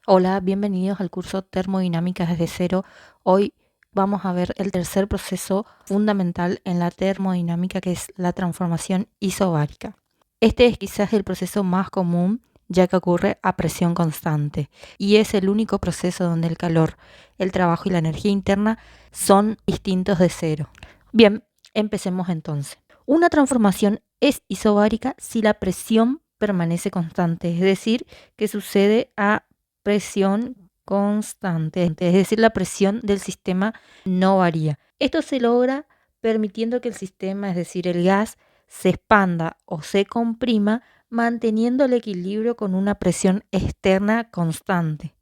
Hola, bienvenidos al curso Termodinámica desde cero. Hoy vamos a ver el tercer proceso fundamental en la termodinámica, que es la transformación isobárica. Este es quizás el proceso más común, ya que ocurre a presión constante y es el único proceso donde el calor, el trabajo y la energía interna son distintos de cero. Bien, empecemos entonces. Una transformación es isobárica si la presión permanece constante, es decir, que sucede a presión constante, es decir, la presión del sistema no varía. Esto se logra permitiendo que el sistema, es decir, el gas, se expanda o se comprima, manteniendo el equilibrio con una presión externa constante.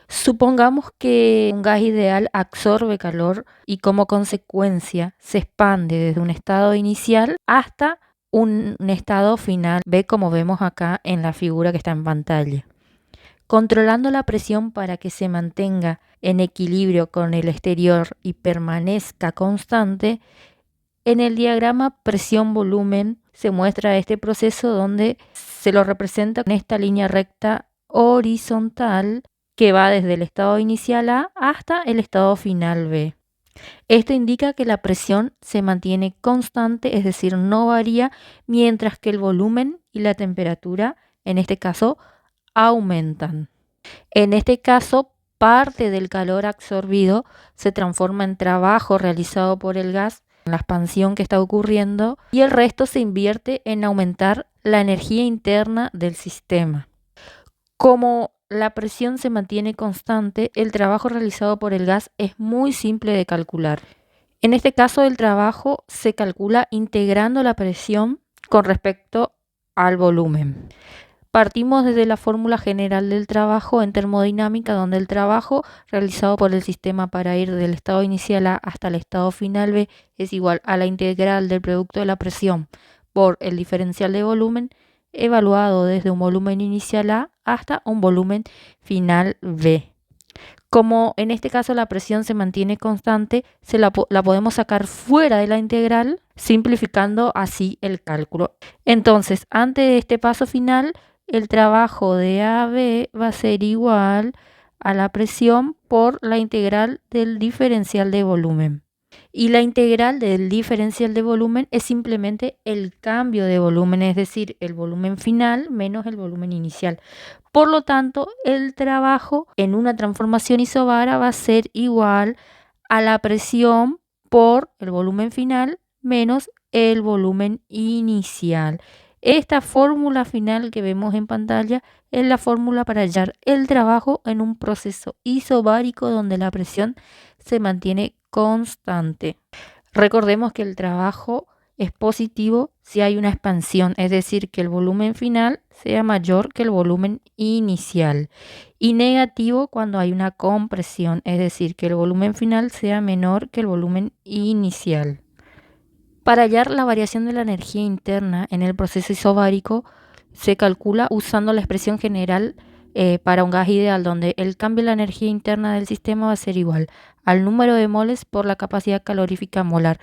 Supongamos que un gas ideal absorbe calor y como consecuencia se expande desde un estado inicial hasta un estado final B, como vemos acá en la figura que está en pantalla. Controlando la presión para que se mantenga en equilibrio con el exterior y permanezca constante, en el diagrama presión-volumen se muestra este proceso donde se lo representa con esta línea recta horizontal que va desde el estado inicial A hasta el estado final B. Esto indica que la presión se mantiene constante, es decir, no varía, mientras que el volumen y la temperatura, en este caso, aumentan. En este caso, parte del calor absorbido se transforma en trabajo realizado por el gas, en la expansión que está ocurriendo, y el resto se invierte en aumentar la energía interna del sistema. Como la presión se mantiene constante, el trabajo realizado por el gas es muy simple de calcular. En este caso, el trabajo se calcula integrando la presión con respecto al volumen. Partimos desde la fórmula general del trabajo en termodinámica, donde el trabajo realizado por el sistema para ir del estado inicial A hasta el estado final B es igual a la integral del producto de la presión por el diferencial de volumen, evaluado desde un volumen inicial A hasta un volumen final B. Como en este caso la presión se mantiene constante, la podemos sacar fuera de la integral, simplificando así el cálculo. Entonces, antes de este paso final, el trabajo de AB va a ser igual a la presión por la integral del diferencial de volumen. Y la integral del diferencial de volumen es simplemente el cambio de volumen, es decir, el volumen final menos el volumen inicial. Por lo tanto, el trabajo en una transformación isobara va a ser igual a la presión por el volumen final menos el volumen inicial. Esta fórmula final que vemos en pantalla es la fórmula para hallar el trabajo en un proceso isobárico donde la presión se mantiene constante. Recordemos que el trabajo es positivo si hay una expansión, es decir, que el volumen final sea mayor que el volumen inicial, y negativo cuando hay una compresión, es decir, que el volumen final sea menor que el volumen inicial. Para hallar la variación de la energía interna en el proceso isobárico, se calcula usando la expresión general para un gas ideal, donde el cambio de la energía interna del sistema va a ser igual al número de moles por la capacidad calorífica molar,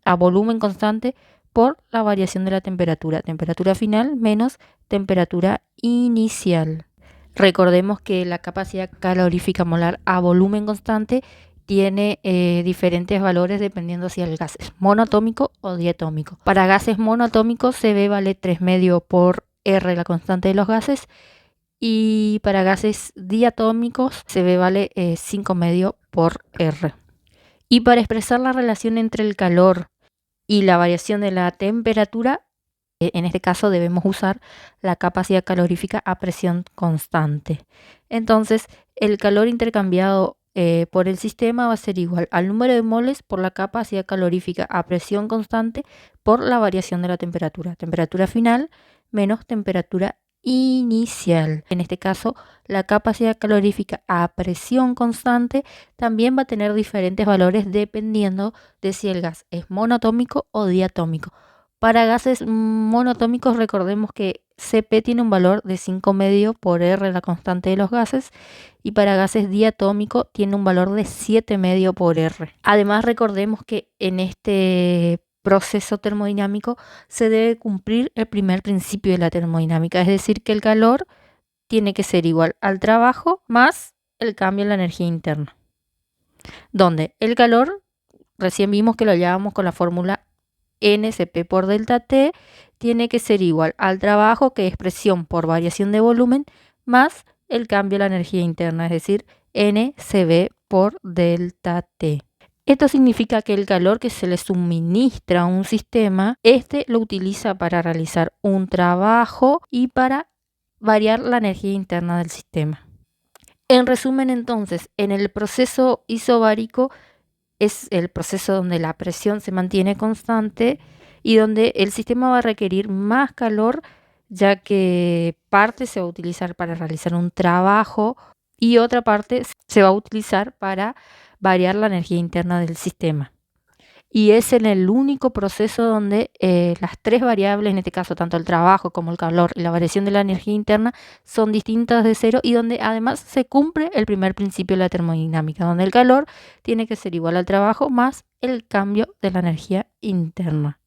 a volumen constante por la variación de la temperatura final menos temperatura inicial. Recordemos que la capacidad calorífica molar a volumen constante tiene diferentes valores dependiendo si el gas es monoatómico o diatómico. Para gases monoatómicos CB vale 3 medio por R, la constante de los gases, y para gases diatómicos CB vale 5 medio por R. Y para expresar la relación entre el calor y la variación de la temperatura, en este caso debemos usar la capacidad calorífica a presión constante. Entonces, el calor intercambiado por el sistema va a ser igual al número de moles por la capacidad calorífica a presión constante por la variación de la temperatura. Temperatura final menos temperatura inicial. En este caso, la capacidad calorífica a presión constante también va a tener diferentes valores dependiendo de si el gas es monoatómico o diatómico. Para gases monoatómicos, recordemos que Cp tiene un valor de 5 medio por R, la constante de los gases, y para gases diatómicos tiene un valor de 7 medio por R. Además, recordemos que en este proceso termodinámico se debe cumplir el primer principio de la termodinámica, es decir, que el calor tiene que ser igual al trabajo más el cambio en la energía interna. Donde el calor, recién vimos que lo hallábamos con la fórmula NCP por delta T, tiene que ser igual al trabajo, que es presión por variación de volumen, más el cambio en la energía interna, es decir, NCB por delta T. Esto significa que el calor que se le suministra a un sistema, lo utiliza para realizar un trabajo y para variar la energía interna del sistema. En resumen, entonces, en el proceso isobárico es el proceso donde la presión se mantiene constante y donde el sistema va a requerir más calor, ya que parte se va a utilizar para realizar un trabajo y otra parte se va a utilizar para variar la energía interna del sistema. Y es en el único proceso donde las tres variables, en este caso tanto el trabajo como el calor y la variación de la energía interna, son distintas de cero, y donde además se cumple el primer principio de la termodinámica, donde el calor tiene que ser igual al trabajo más el cambio de la energía interna.